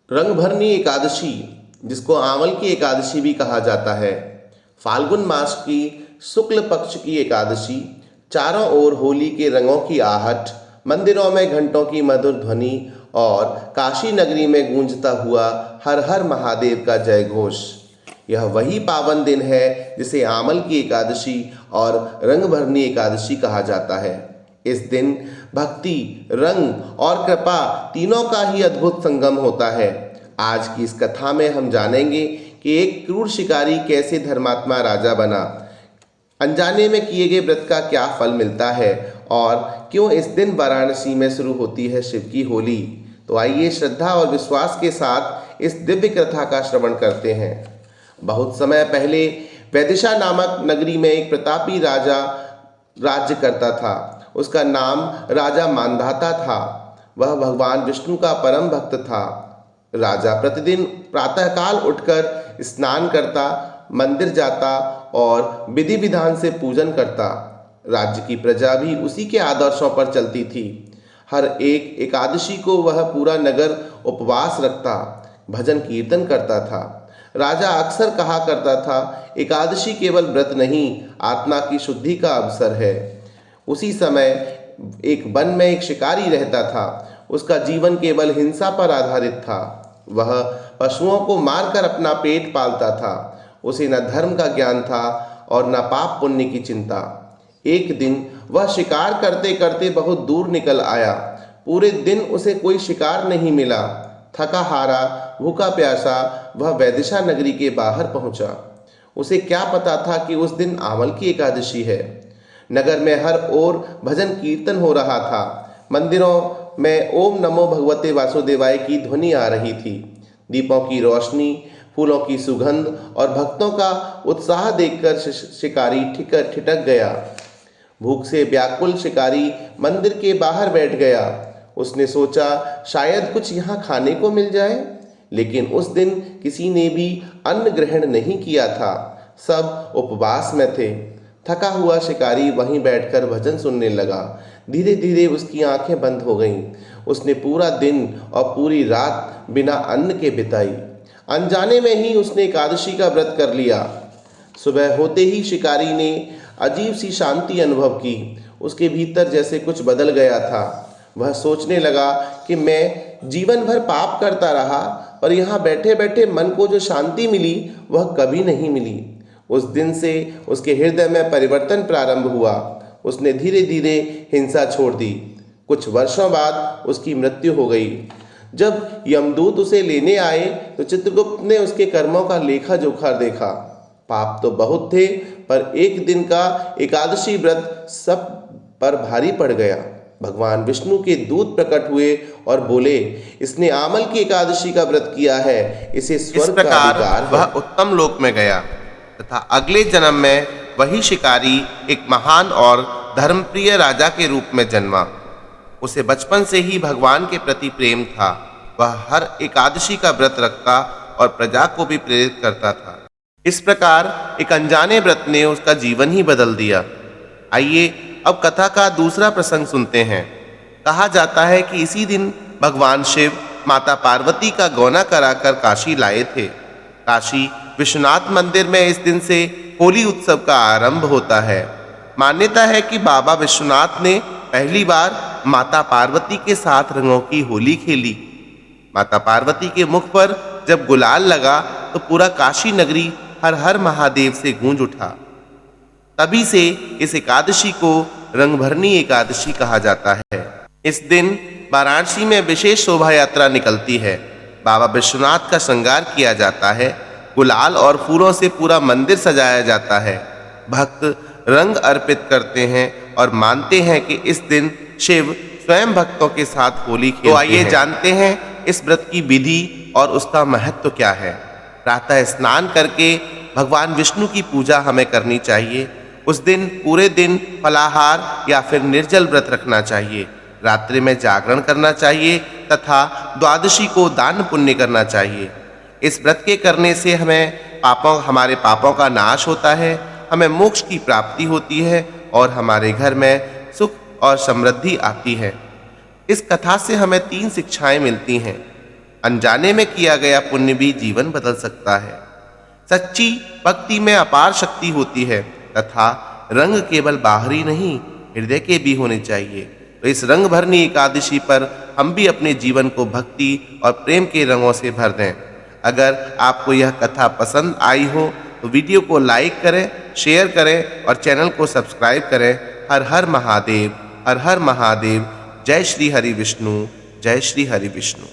रंगभरनी एकादशी, जिसको आंवल की एकादशी भी कहा जाता है, फाल्गुन मास की शुक्ल पक्ष की एकादशी। चारों ओर होली के रंगों की आहट, मंदिरों में घंटों की मधुर ध्वनि और काशी नगरी में गूंजता हुआ हर हर महादेव का जय घोष। यह वही पावन दिन है जिसे आंवल की एकादशी और रंगभरनी एकादशी कहा जाता है। इस दिन भक्ति, रंग और कृपा तीनों का ही अद्भुत संगम होता है। आज की इस कथा में हम जानेंगे कि एक क्रूर शिकारी कैसे धर्मात्मा राजा बना, अनजाने में किए गए व्रत का क्या फल मिलता है और क्यों इस दिन वाराणसी में शुरू होती है शिव की होली। तो आइए श्रद्धा और विश्वास के साथ इस दिव्य कथा का श्रवण करते हैं। बहुत समय पहले वैदिशा नामक नगरी में एक प्रतापी राजा राज्य करता था। उसका नाम राजा मांधाता था। वह भगवान विष्णु का परम भक्त था। राजा प्रतिदिन प्रातःकाल उठकर स्नान करता, मंदिर जाता और विधि विधान से पूजन करता। राज्य की प्रजा भी उसी के आदर्शों पर चलती थी। हर एक एकादशी को वह पूरा नगर उपवास रखता, भजन कीर्तन करता था। राजा अक्सर कहा करता था, एकादशी केवल व्रत नहीं, आत्मा की शुद्धि का अवसर है। उसी समय एक वन में एक शिकारी रहता था। उसका जीवन केवल हिंसा पर आधारित था। वह पशुओं को मारकर अपना पेट पालता था। उसे न धर्म का ज्ञान था और न पाप पुण्य की चिंता। एक दिन वह शिकार करते करते बहुत दूर निकल आया। पूरे दिन उसे कोई शिकार नहीं मिला। थका हारा, भूखा प्यासा वह वैदिशा नगरी के बाहर पहुंचा। उसे क्या पता था कि उस दिन आंवल की एकादशी है। नगर में हर ओर भजन कीर्तन हो रहा था। मंदिरों में ओम नमो भगवते वासुदेवाय की ध्वनि आ रही थी। दीपों की रोशनी, फूलों की सुगंध और भक्तों का उत्साह देखकर शिकारी ठिठक गया। भूख से व्याकुल शिकारी मंदिर के बाहर बैठ गया। उसने सोचा, शायद कुछ यहाँ खाने को मिल जाए। लेकिन उस दिन किसी ने भी अन्न ग्रहण नहीं किया था। सब उपवास में थे। थका हुआ शिकारी वहीं बैठकर भजन सुनने लगा। धीरे धीरे उसकी आंखें बंद हो गईं। उसने पूरा दिन और पूरी रात बिना अन्न के बिताई। अनजाने में ही उसने एकादशी का व्रत कर लिया। सुबह होते ही शिकारी ने अजीब सी शांति अनुभव की। उसके भीतर जैसे कुछ बदल गया था। वह सोचने लगा कि मैं जीवन भर पाप करता रहा, पर यहाँ बैठे बैठे मन को जो शांति मिली वह कभी नहीं मिली। उस दिन से उसके हृदय में परिवर्तन प्रारंभ हुआ। उसने धीरे धीरे हिंसा छोड़ दी। कुछ वर्षों बाद उसकी मृत्यु हो गई। जब यमदूत उसे लेने आए तो चित्रगुप्त ने उसके कर्मों का लेखा जोखा देखा। पाप तो बहुत थे, पर एक दिन का एकादशी व्रत सब पर भारी पड़ गया। भगवान विष्णु के दूत प्रकट हुए और बोले, इसने आंवल की एकादशी का व्रत किया है, इसे स्वर्ग का अधिकार है। वह उत्तम लोक में गया तथा अगले जन्म में वही शिकारी एक महान और धर्मप्रिय राजा के रूप में जन्मा। उसे बचपन से ही भगवान के प्रति प्रेम था। वह हर एकादशी का व्रत रखता और प्रजा को भी प्रेरित करता था। इस प्रकार एक अनजाने व्रत ने उसका जीवन ही बदल दिया। आइए अब कथा का दूसरा प्रसंग सुनते हैं। कहा जाता है कि इसी दिन भगवान शिव माता पार्वती का गौना कराकर काशी लाए थे। काशी विश्वनाथ मंदिर में इस दिन से होली उत्सव का आरंभ होता है। मान्यता है कि बाबा विश्वनाथ ने पहली बार माता पार्वती के साथ रंगों की होली खेली। माता पार्वती के मुख पर जब गुलाल लगा तो पूरा काशी नगरी हर हर महादेव से गूंज उठा। तभी से इस एकादशी को रंगभरनी एकादशी कहा जाता है। इस दिन वाराणसी में विशेष शोभा यात्रा निकलती है। बाबा विश्वनाथ का श्रृंगार किया जाता है। गुलाल और फूलों से पूरा मंदिर सजाया जाता है। भक्त रंग अर्पित करते हैं और मानते हैं कि इस दिन शिव स्वयं भक्तों के साथ होली खेलते हैं। तो आइए जानते हैं इस व्रत की विधि और उसका महत्व क्या है। प्रातः स्नान करके भगवान विष्णु की पूजा हमें करनी चाहिए। उस दिन पूरे दिन फलाहार या फिर निर्जल व्रत रखना चाहिए। रात्रि में जागरण करना चाहिए तथा द्वादशी को दान पुण्य करना चाहिए। इस व्रत के करने से हमारे पापों का नाश होता है, हमें मोक्ष की प्राप्ति होती है और हमारे घर में सुख और समृद्धि आती है। इस कथा से हमें 3 शिक्षाएं मिलती हैं। अनजाने में किया गया पुण्य भी जीवन बदल सकता है। सच्ची भक्ति में अपार शक्ति होती है तथा रंग केवल बाहरी नहीं, हृदय के भी होने चाहिए। तो इस रंग भरनी एकादशी पर हम भी अपने जीवन को भक्ति और प्रेम के रंगों से भर दें। अगर आपको यह कथा पसंद आई हो तो वीडियो को लाइक करें, शेयर करें और चैनल को सब्सक्राइब करें। हर हर महादेव, हर हर महादेव। जय श्री हरि विष्णु, जय श्री हरि विष्णु।